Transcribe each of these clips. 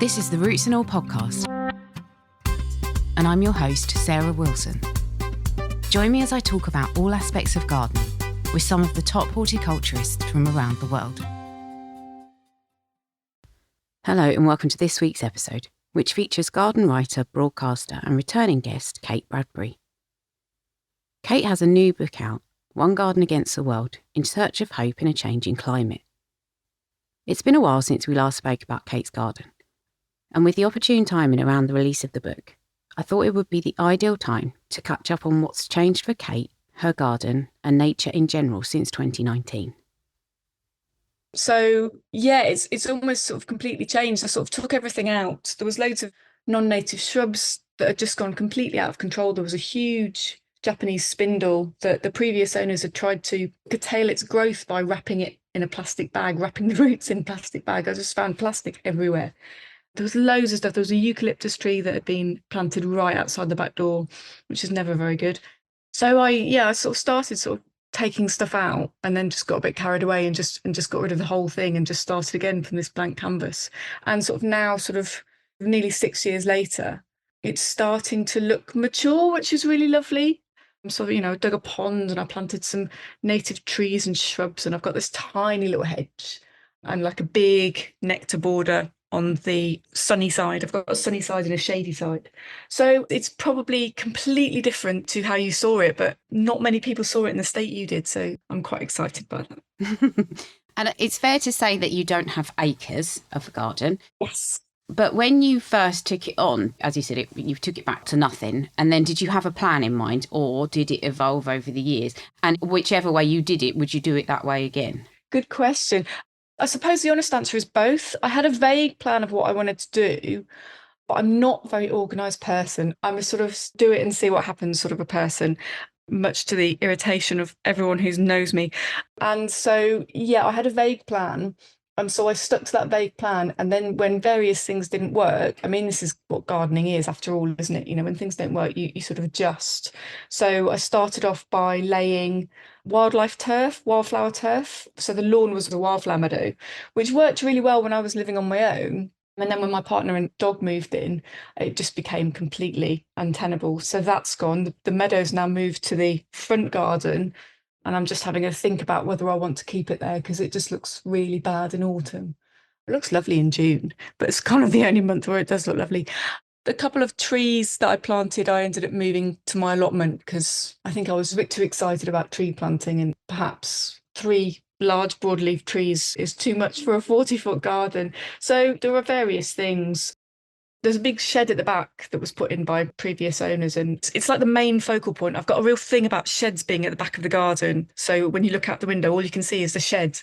This is the Roots and All podcast, and I'm your host, Sarah Wilson. Join me as I talk about all aspects of gardening with some of the top horticulturists from around the world. Hello and welcome to this week's episode, which features garden writer, broadcaster and returning guest Kate Bradbury. Kate has a new book out, One Garden Against the World, in search of hope in a changing climate. It's been a while since we last spoke about Kate's garden, and with the opportune timing around the release of the book, I thought it would be the ideal time to catch up on what's changed for Kate, her garden and nature in general since 2019. So yeah, it's almost sort of completely changed. I sort of took everything out. There was loads of non-native shrubs that had just gone completely out of control. There was a huge Japanese spindle that the previous owners had tried to curtail its growth by wrapping it in a plastic bag, wrapping the roots in a plastic bag. I just found plastic everywhere. There was loads of stuff. There was a eucalyptus tree that had been planted right outside the back door, which is never very good. So I sort of started taking stuff out and then just got a bit carried away and just got rid of the whole thing and just started again from this blank canvas. And now, nearly 6 years later, it's starting to look mature, which is really lovely. I dug a pond and I planted some native trees and shrubs, and I've got this tiny little hedge and like a big nectar border on the sunny side. I've got a sunny side and a shady side. So it's probably completely different to how you saw it, but not many people saw it in the state you did. So I'm quite excited by that. And it's fair to say that you don't have acres of a garden. Yes. But when you first took it on, as you said, you took it back to nothing. And then did you have a plan in mind, or did it evolve over the years? And whichever way you did it, would you do it that way again? Good question. I suppose the honest answer is both. I had a vague plan of what I wanted to do, but I'm not a very organised person. I'm a sort of do it and see what happens sort of a person, much to the irritation of everyone who knows me. And so, yeah, I had a vague plan. And so I stuck to that vague plan. And then when various things didn't work, I mean, this is what gardening is after all, isn't it? You know, when things don't work, you sort of adjust. So I started off by laying wildflower turf. So the lawn was a wildflower meadow, which worked really well when I was living on my own. And then when my partner and dog moved in, it just became completely untenable. So that's gone. The meadow's now moved to the front garden. And I'm just having a think about whether I want to keep it there because it just looks really bad in autumn. It looks lovely in June, but it's kind of the only month where it does look lovely. A couple of trees that I planted, I ended up moving to my allotment because I think I was a bit too excited about tree planting, and perhaps 3 large broadleaf trees is too much for a 40-foot garden. So there are various things. There's a big shed at the back that was put in by previous owners, and it's like the main focal point. I've got a real thing about sheds being at the back of the garden. So when you look out the window, all you can see is the shed.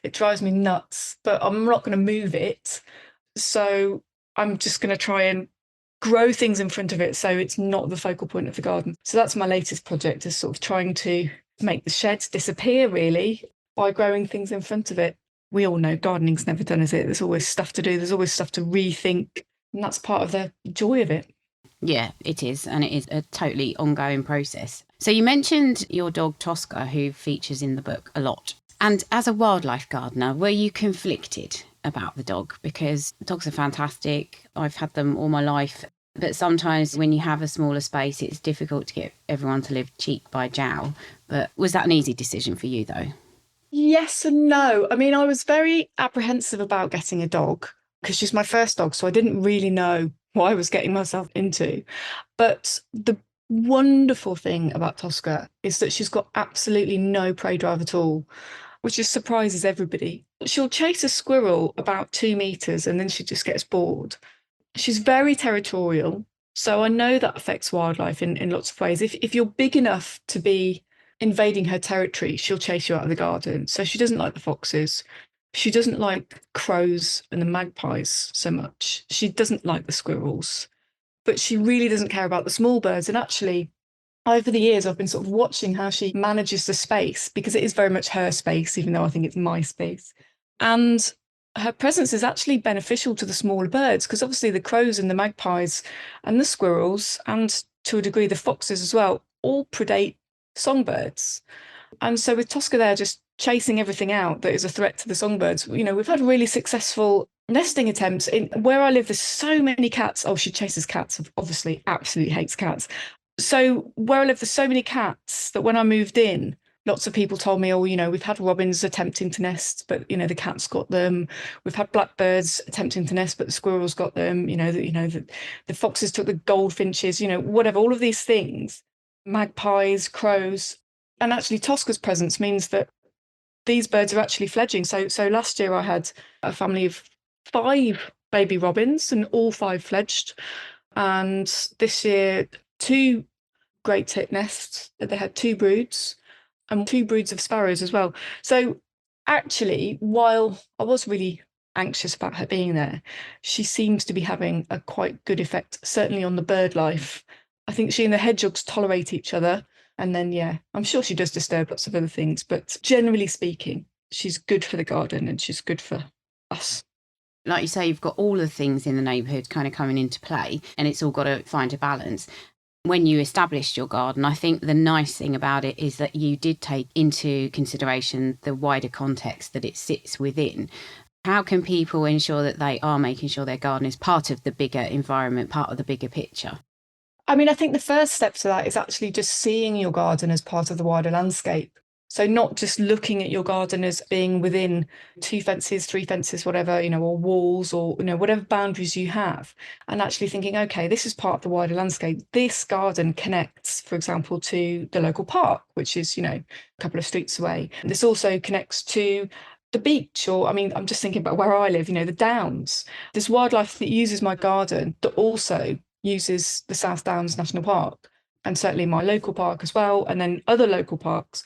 It drives me nuts, but I'm not going to move it. So I'm just going to try and grow things in front of it so it's not the focal point of the garden. So that's my latest project, is sort of trying to make the shed disappear, really, by growing things in front of it. We all know gardening's never done, is it? There's always stuff to do. There's always stuff to rethink. And that's part of the joy of it. Yeah, it is. And it is a totally ongoing process. So you mentioned your dog Tosca, who features in the book a lot. And as a wildlife gardener, were you conflicted about the dog? Because dogs are fantastic. I've had them all my life. But sometimes when you have a smaller space, it's difficult to get everyone to live cheek by jowl. But was that an easy decision for you, though? Yes and no. I mean, I was very apprehensive about getting a dog, because she's my first dog, so I didn't really know what I was getting myself into. But the wonderful thing about Tosca is that she's got absolutely no prey drive at all, which just surprises everybody. She'll chase a squirrel about 2 meters and then she just gets bored. She's very territorial, so I know that affects wildlife in lots of ways. If you're big enough to be invading her territory, she'll chase you out of the garden. So she doesn't like the foxes. She doesn't like crows and the magpies so much. She doesn't like the squirrels, but she really doesn't care about the small birds. And actually, over the years, I've been sort of watching how she manages the space, because it is very much her space, even though I think it's my space. And her presence is actually beneficial to the smaller birds, because obviously the crows and the magpies and the squirrels, and to a degree the foxes as well, all predate songbirds. And so with Tosca there, just chasing everything out that is a threat to the songbirds. We've had really successful nesting attempts. In where I live, there's so many cats. Oh, she chases cats, obviously, absolutely hates cats. So where I live, there's so many cats that when I moved in, lots of people told me, oh, we've had robins attempting to nest, but the cats got them. We've had blackbirds attempting to nest, but the squirrels got them. The foxes took the goldfinches. Whatever. All of these things, magpies, crows, and actually Tosca's presence means that these birds are actually fledging. So last year I had a family of 5 baby robins, and all 5 fledged. And this year, 2 great tit nests. They had 2 broods and 2 broods of sparrows as well. So actually, while I was really anxious about her being there, she seems to be having a quite good effect, certainly on the bird life. I think she and the hedgehogs tolerate each other. And then, yeah, I'm sure she does disturb lots of other things, but generally speaking, she's good for the garden and she's good for us. Like you say, you've got all the things in the neighbourhood kind of coming into play, and it's all got to find a balance. When you established your garden, I think the nice thing about it is that you did take into consideration the wider context that it sits within. How can people ensure that they are making sure their garden is part of the bigger environment, part of the bigger picture? I mean, I think the first step to that is actually just seeing your garden as part of the wider landscape. So not just looking at your garden as being within 2 fences, 3 fences, whatever, or walls, or, whatever boundaries you have, and actually thinking, okay, this is part of the wider landscape. This garden connects, for example, to the local park, which is, a couple of streets away. This also connects to the beach, or, I mean, I'm just thinking about where I live, the Downs. There's wildlife that uses my garden that also uses the South Downs National Park, and certainly my local park as well, and then other local parks.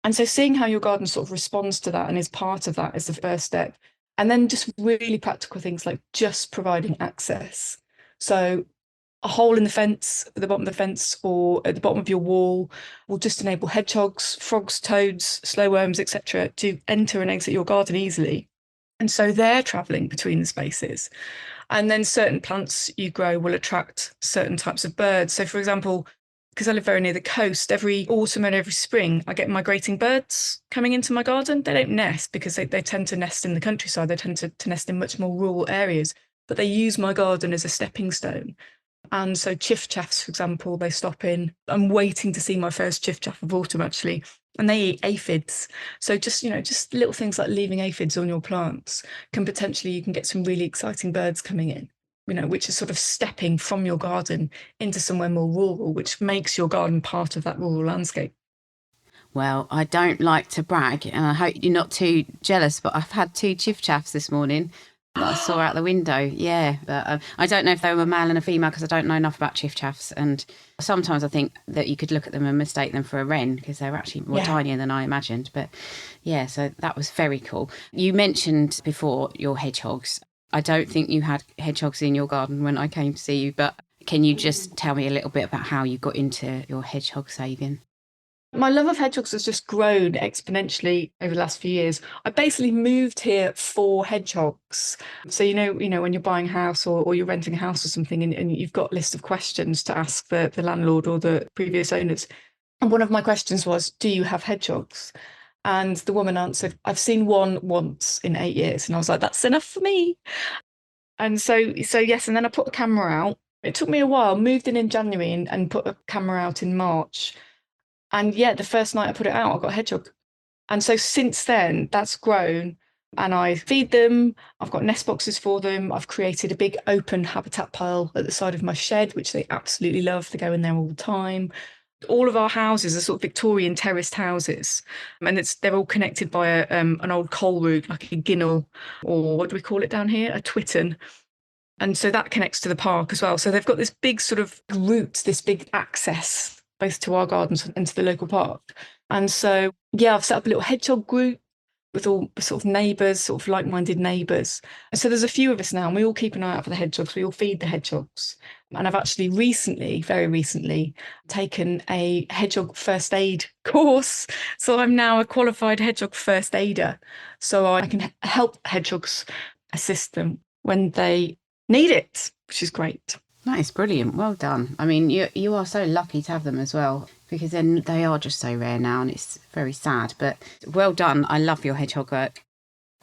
And so seeing how your garden sort of responds to that and is part of that is the first step. And then just really practical things like just providing access. So a hole in the fence, at the bottom of the fence or at the bottom of your wall will just enable hedgehogs, frogs, toads, slow worms, etc., to enter and exit your garden easily. And so they're traveling between the spaces. And then certain plants you grow will attract certain types of birds. So, for example, because I live very near the coast, every autumn and every spring, I get migrating birds coming into my garden. They don't nest because they tend to nest in the countryside. They tend to nest in much more rural areas, but they use my garden as a stepping stone. And so chiffchaffs, for example, they stop in. I'm waiting to see my first chiffchaff of autumn, actually. And they eat aphids. So just little things like leaving aphids on your plants you can get some really exciting birds coming in, which is sort of stepping from your garden into somewhere more rural, which makes your garden part of that rural landscape. Well, I don't like to brag, and I hope you're not too jealous, but I've had 2 chiffchaffs this morning that I saw out the window. Yeah, but I don't know if they were a male and a female because I don't know enough about chiffchaffs. And sometimes I think that you could look at them and mistake them for a wren because they're actually more tinier than I imagined. But yeah, so that was very cool. You mentioned before your hedgehogs. I don't think you had hedgehogs in your garden when I came to see you, but can you just tell me a little bit about how you got into your hedgehog saving? My love of hedgehogs has just grown exponentially over the last few years. I basically moved here for hedgehogs. So, when you're buying a house or you're renting a house or something and you've got a list of questions to ask the landlord or the previous owners. And one of my questions was, do you have hedgehogs? And the woman answered, I've seen one once in 8 years. And I was like, that's enough for me. And so yes, and then I put a camera out. It took me a while, moved in January and put a camera out in March. And yeah, the first night I put it out, I got a hedgehog. And so since then, that's grown and I feed them. I've got nest boxes for them. I've created a big open habitat pile at the side of my shed, which they absolutely love. They go in there all the time. All of our houses are sort of Victorian terraced houses, and they're all connected by an old coal route, like a ginnel, or what do we call it down here? A twitten. And so that connects to the park as well. So they've got this big sort of route, this big access both to our gardens and to the local park. And so, yeah, I've set up a little hedgehog group with all sort of neighbours, sort of like-minded neighbours. And so there's a few of us now, and we all keep an eye out for the hedgehogs. We all feed the hedgehogs. And I've actually recently, very recently, taken a hedgehog first aid course. So I'm now a qualified hedgehog first aider. So I can help hedgehogs, assist them when they need it, which is great. That is brilliant. Well done. I mean, you are so lucky to have them as well. because then they are just so rare now and it's very sad. But well done. I love your hedgehog work.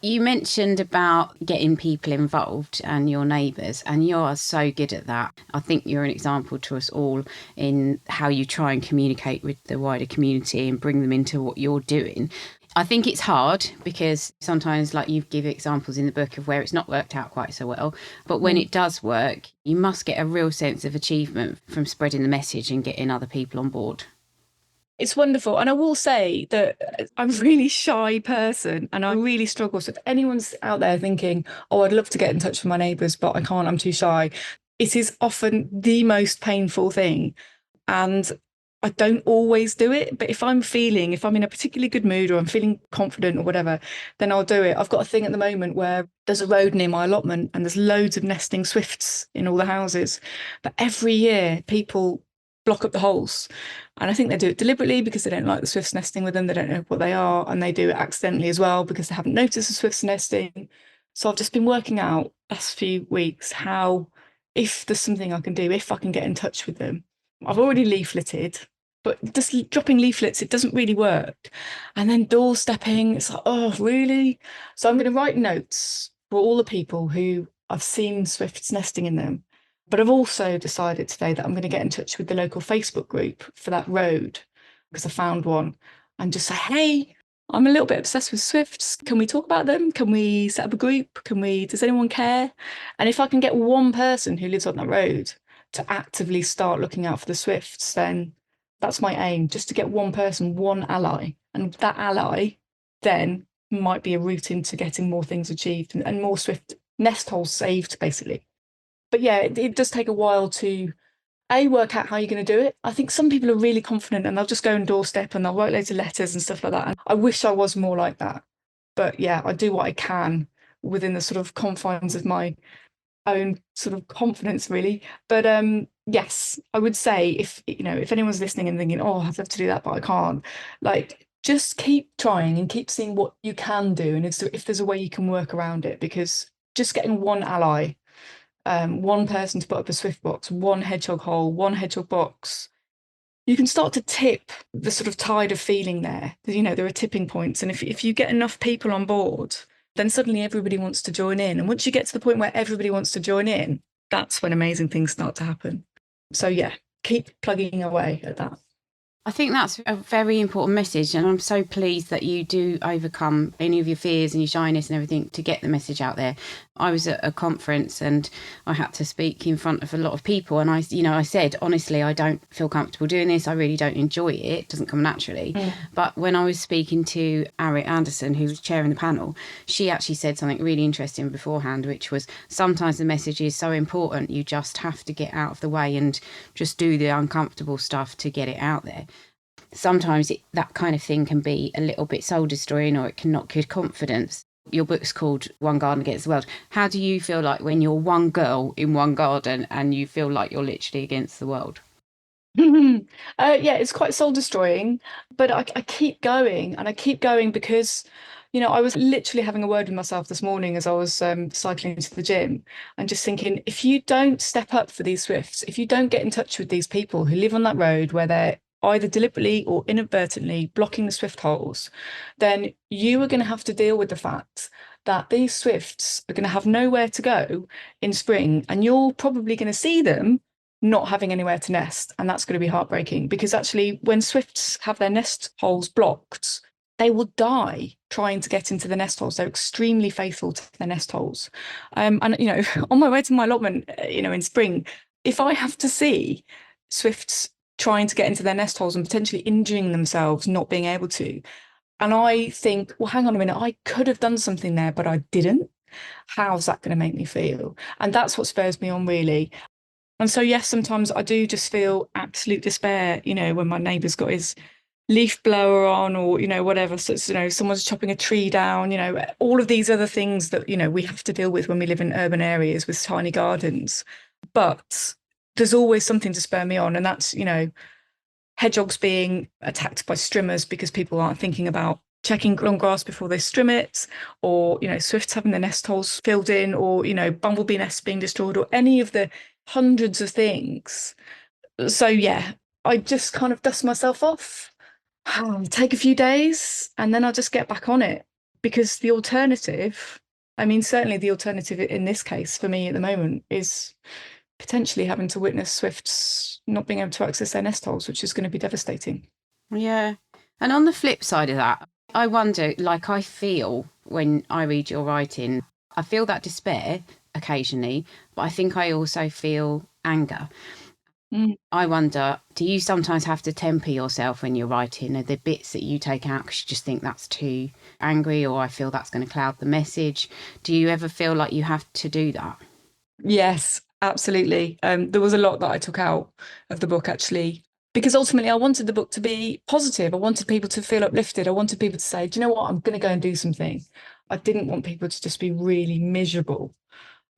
You mentioned about getting people involved and your neighbours, and you are so good at that. I think you're an example to us all in how you try and communicate with the wider community and bring them into what you're doing. I think it's hard because sometimes, like, you give examples in the book of where it's not worked out quite so well. But when it does work, you must get a real sense of achievement from spreading the message and getting other people on board. It's wonderful. And I will say that I'm a really shy person and I really struggle. So if anyone's out there thinking, oh, I'd love to get in touch with my neighbours, but I can't, I'm too shy, it is often the most painful thing. And I don't always do it. But if I'm in a particularly good mood or I'm feeling confident or whatever, then I'll do it. I've got a thing at the moment where there's a road near my allotment and there's loads of nesting swifts in all the houses. But every year people block up the holes. And I think they do it deliberately because they don't like the swifts nesting with them. They don't know what they are. And they do it accidentally as well because they haven't noticed the swifts nesting. So I've just been working out last few weeks how, if there's something I can do, if I can get in touch with them. I've already leafleted, but just dropping leaflets, it doesn't really work. And then doorstepping, it's like, oh, really? So I'm going to write notes for all the people who I've seen swifts nesting in them. But I've also decided today that I'm going to get in touch with the local Facebook group for that road because I found one and just say, hey, I'm a little bit obsessed with swifts. Can we talk about them? Can we set up a group? Does anyone care? And if I can get one person who lives on that road to actively start looking out for the swifts, then that's my aim, just to get one person, one ally. And that ally then might be a route into getting more things achieved and more swift nest holes saved, basically. But yeah, it does take a while to work out how you're going to do it. I think some people are really confident and they'll just go and doorstep and they'll write loads of letters and stuff like that. And I wish I was more like that. But yeah, I do what I can within the sort of confines of my own sort of confidence, really. But yes, I would say if anyone's listening and thinking, oh, I'd love to do that, but I can't, like, just keep trying and keep seeing what you can do. And if there's a way you can work around it, because just getting one ally, one person to put up a swift box, one hedgehog hole, one hedgehog box, you can start to tip the sort of tide of feeling there. There are tipping points. And if you get enough people on board, then suddenly everybody wants to join in. And once you get to the point where everybody wants to join in, that's when amazing things start to happen. So yeah, keep plugging away at that. I think that's a very important message, and I'm so pleased that you do overcome any of your fears and your shyness and everything to get the message out there. I was at a conference and I had to speak in front of a lot of people, and I said, honestly, I don't feel comfortable doing this. I really don't enjoy it. It doesn't come naturally. But when I was speaking to Arit Anderson, who was chairing the panel, she actually said something really interesting beforehand, which was sometimes the message is so important, you just have to get out of the way and just do the uncomfortable stuff to get it out there. Sometimes that kind of thing can be a little bit soul destroying, or it can knock your confidence. Your book's called One Garden Against the World. How do you feel like when you're one girl in one garden and you feel like you're literally against the world? Yeah, it's quite soul destroying, but I keep going, and I keep going because, I was literally having a word with myself this morning as I was cycling to the gym and just thinking, if you don't step up for these swifts, if you don't get in touch with these people who live on that road where they're either deliberately or inadvertently blocking the swift holes, then you are going to have to deal with the fact that these swifts are going to have nowhere to go in spring, and you're probably going to see them not having anywhere to nest. And that's going to be heartbreaking because actually, when swifts have their nest holes blocked, they will die trying to get into the nest holes. They're extremely faithful to their nest holes. And, on my way to my allotment, in spring, if I have to see swifts trying to get into their nest holes and potentially injuring themselves, not being able to, and I think, well, hang on a minute, I could have done something there, but I didn't. How's that going to make me feel? And that's what spurs me on, really. And so, yes, sometimes I do just feel absolute despair, when my neighbour's got his leaf blower on or, whatever. So, someone's chopping a tree down, all of these other things that, we have to deal with when we live in urban areas with tiny gardens. But there's always something to spur me on. And that's, hedgehogs being attacked by strimmers because people aren't thinking about checking long grass before they strim it, or, swifts having their nest holes filled in, or, bumblebee nests being destroyed, or any of the hundreds of things. So yeah, I just kind of dust myself off, take a few days, and then I'll just get back on it. Because the alternative, I mean, certainly the alternative in this case for me at the moment is potentially having to witness swifts not being able to access their nest holes, which is going to be devastating. Yeah. And on the flip side of that, I wonder, like, I feel when I read your writing, I feel that despair occasionally, but I think I also feel anger. Mm. I wonder, do you sometimes have to temper yourself when you're writing? Are there bits that you take out because you just think that's too angry, or I feel that's going to cloud the message? Do you ever feel like you have to do that? Yes, absolutely. There was a lot that I took out of the book actually, because ultimately I wanted the book to be positive. I wanted people to feel uplifted. I wanted people to say, do you know what? I'm going to go and do something. I didn't want people to just be really miserable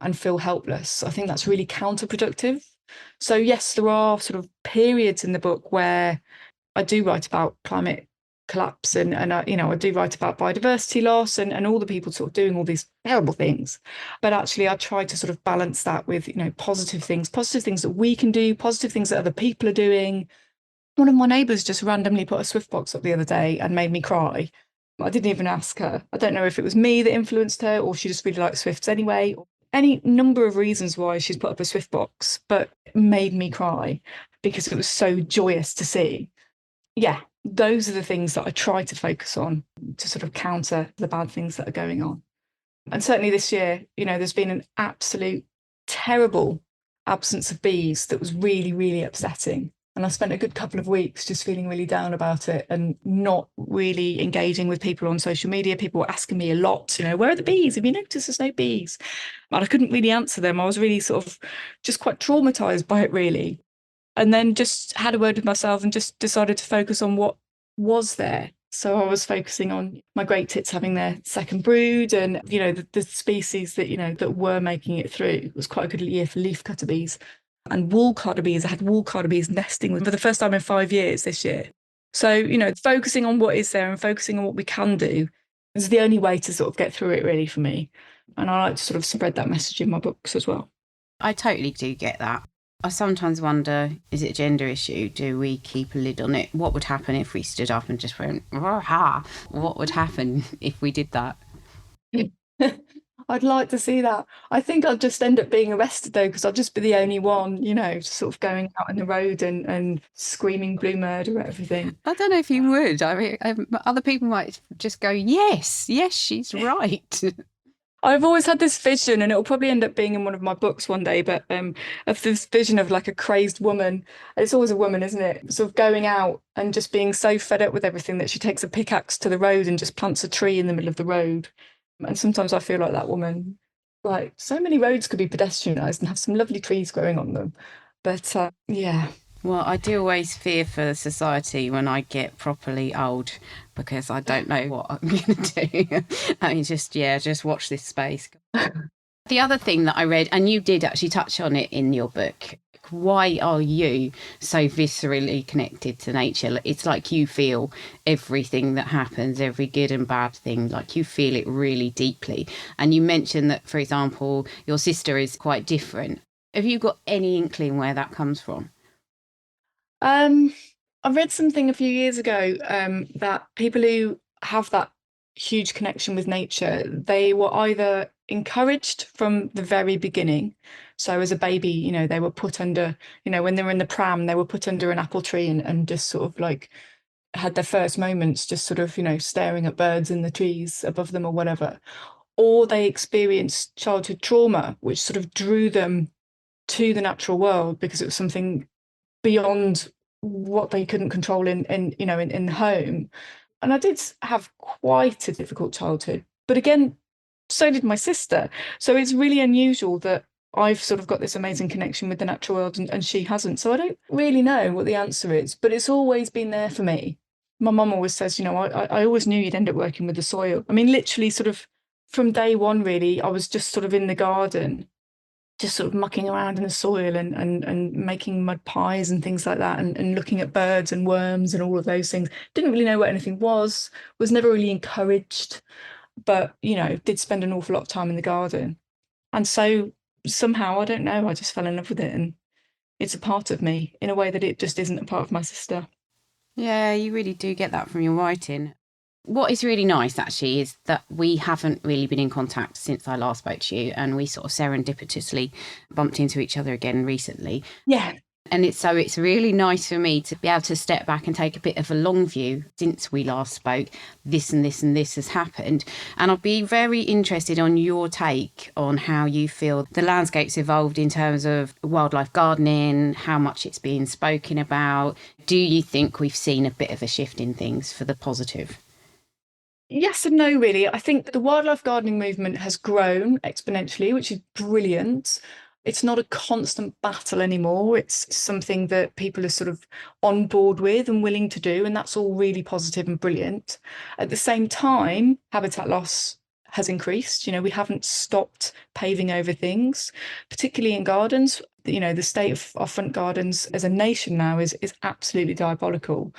and feel helpless. I think that's really counterproductive. So, yes, there are sort of periods in the book where I do write about climate collapse and I do write about biodiversity loss and all the people sort of doing all these terrible things. But actually I try to sort of balance that with, positive things that we can do, positive things that other people are doing. One of my neighbours just randomly put a Swift box up the other day and made me cry. I didn't even ask her. I don't know if it was me that influenced her or she just really likes Swifts anyway. Any number of reasons why she's put up a Swift box, but it made me cry because it was so joyous to see. Yeah, those are the things that I try to focus on to sort of counter the bad things that are going on. And certainly this year, there's been an absolute terrible absence of bees that was really, really upsetting. And I spent a good couple of weeks just feeling really down about it and not really engaging with people on social media. People were asking me a lot, where are the bees? Have you noticed there's no bees? And I couldn't really answer them. I was really sort of just quite traumatized by it, really. And then just had a word with myself and just decided to focus on what was there. So I was focusing on my great tits having their second brood and, the species that, that were making it through. It was quite a good year for leafcutter bees and wool carder bees. I had wool carder bees nesting for the first time in 5 years this year. So, focusing on what is there and focusing on what we can do is the only way to sort of get through it really for me. And I like to sort of spread that message in my books as well. I totally do get that. I sometimes wonder, is it a gender issue? Do we keep a lid on it? What would happen if we stood up and just went, ha? What would happen if we did that? I'd like to see that. I think I'd just end up being arrested though, because I'll just be the only one, sort of going out on the road and screaming blue murder at everything. I don't know if you would. I mean, other people might just go, yes, she's right. I've always had this vision, and it'll probably end up being in one of my books one day, but of this vision of like a crazed woman. It's always a woman, isn't it? Sort of going out and just being so fed up with everything that she takes a pickaxe to the road and just plants a tree in the middle of the road. And sometimes I feel like that woman. Like so many roads could be pedestrianised and have some lovely trees growing on them. But yeah. Well, I do always fear for society when I get properly old because I don't know what I'm going to do. I mean, just watch this space. The other thing that I read, and you did actually touch on it in your book, why are you so viscerally connected to nature? It's like you feel everything that happens, every good and bad thing, like you feel it really deeply. And you mentioned that, for example, your sister is quite different. Have you got any inkling where that comes from? I read something a few years ago that people who have that huge connection with nature, they were either encouraged from the very beginning. So as a baby, they were put under, when they were in the pram, they were put under an apple tree and just sort of like had their first moments just sort of, staring at birds in the trees above them or whatever. Or they experienced childhood trauma, which sort of drew them to the natural world because it was something beyond what they couldn't control in home. And I did have quite a difficult childhood. But again, so did my sister. So it's really unusual that I've sort of got this amazing connection with the natural world and she hasn't. So I don't really know what the answer is, but it's always been there for me. My mum always says, I always knew you'd end up working with the soil. I mean, literally sort of from day one, really, I was just sort of in the garden just sort of mucking around in the soil and making mud pies and things like that and looking at birds and worms and all of those things. Didn't really know what anything was never really encouraged, but did spend an awful lot of time in the garden. And so somehow, I don't know, I just fell in love with it. And It's a part of me in a way that it just isn't a part of my sister. Yeah, you really do get that from your writing. What is really nice, actually, is that we haven't really been in contact since I last spoke to you, and we sort of serendipitously bumped into each other again recently. Yeah. And it's really nice for me to be able to step back and take a bit of a long view. Since we last spoke, this and this and this has happened. And I'd be very interested on your take on how you feel the landscape's evolved in terms of wildlife gardening, how much it's being spoken about. Do you think we've seen a bit of a shift in things for the positive? Yes and no, really. I think the wildlife gardening movement has grown exponentially, which is brilliant. It's not a constant battle anymore. It's something that people are sort of on board with and willing to do, and that's all really positive and brilliant. At the same time, habitat loss has increased. We haven't stopped paving over things, particularly in gardens. The state of our front gardens as a nation now is absolutely diabolical.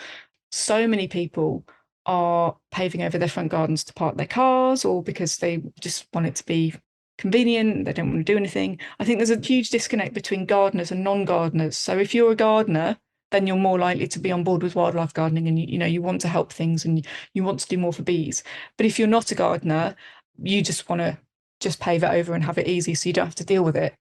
So many people are paving over their front gardens to park their cars, or because they just want it to be convenient, they don't want to do anything. I think there's a huge disconnect between gardeners and non-gardeners. So if you're a gardener, then you're more likely to be on board with wildlife gardening, and you want to help things and you want to do more for bees. But if you're not a gardener, you just want to just pave it over and have it easy so you don't have to deal with it.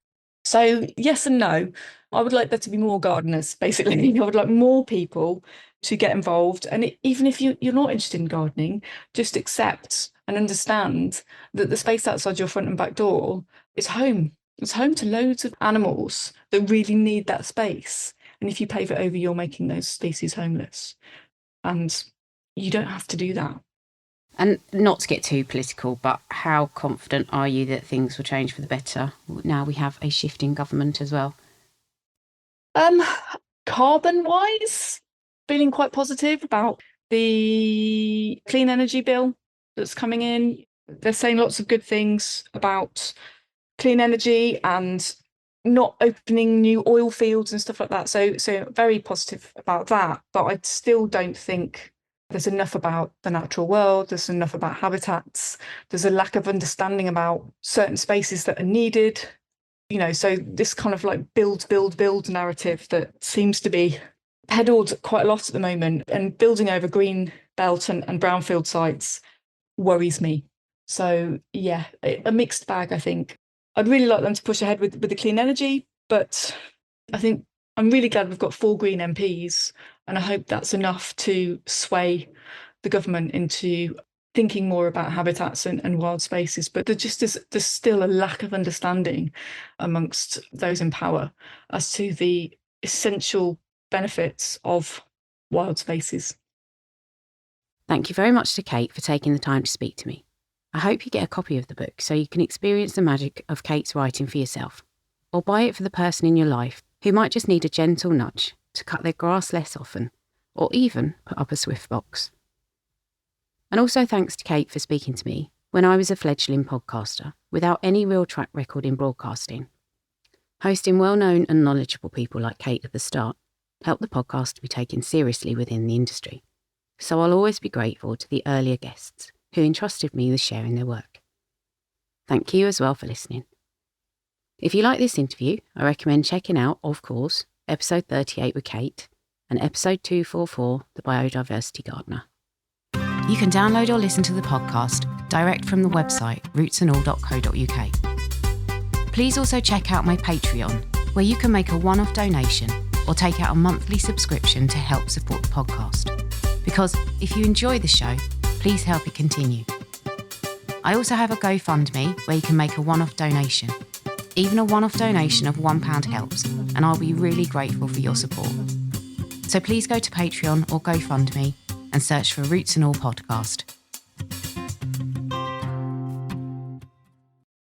So yes and no. I would like there to be more gardeners, basically. I would like more people to get involved. And even if you're not interested in gardening, just accept and understand that the space outside your front and back door is home. It's home to loads of animals that really need that space. And if you pave it over, you're making those species homeless. And you don't have to do that. And not to get too political, but how confident are you that things will change for the better? Now we have a shift in government as well. Carbon-wise, feeling quite positive about the clean energy bill that's coming in. They're saying lots of good things about clean energy and not opening new oil fields and stuff like that. So very positive about that. But I still don't think there's enough about the natural world. There's enough about habitats. There's a lack of understanding about certain spaces that are needed. So this kind of like build narrative that seems to be peddled quite a lot at the moment, and building over green belt and brownfield sites worries me. So yeah, a mixed bag, I think. I'd really like them to push ahead with the clean energy, but I think I'm really glad we've got 4 Green MPs, and I hope that's enough to sway the government into thinking more about habitats and wild spaces. But there's still a lack of understanding amongst those in power as to the essential benefits of wild spaces. Thank you very much to Kate for taking the time to speak to me. I hope you get a copy of the book so you can experience the magic of Kate's writing for yourself, or buy it for the person in your life who might just need a gentle nudge to cut their grass less often, or even put up a Swift box. And also thanks to Kate for speaking to me when I was a fledgling podcaster without any real track record in broadcasting. Hosting well-known and knowledgeable people like Kate at the start helped the podcast to be taken seriously within the industry. So I'll always be grateful to the earlier guests who entrusted me with sharing their work. Thank you as well for listening. If you like this interview, I recommend checking out, of course, episode 38 with Kate and episode 244, The Biodiversity Gardener. You can download or listen to the podcast direct from the website rootsandall.co.uk. Please also check out my Patreon, where you can make a one-off donation or take out a monthly subscription to help support the podcast. Because if you enjoy the show, please help it continue. I also have a GoFundMe where you can make a one-off donation. Even a one-off donation of £1 helps, and I'll be really grateful for your support. So please go to Patreon or GoFundMe and search for Roots and All Podcast.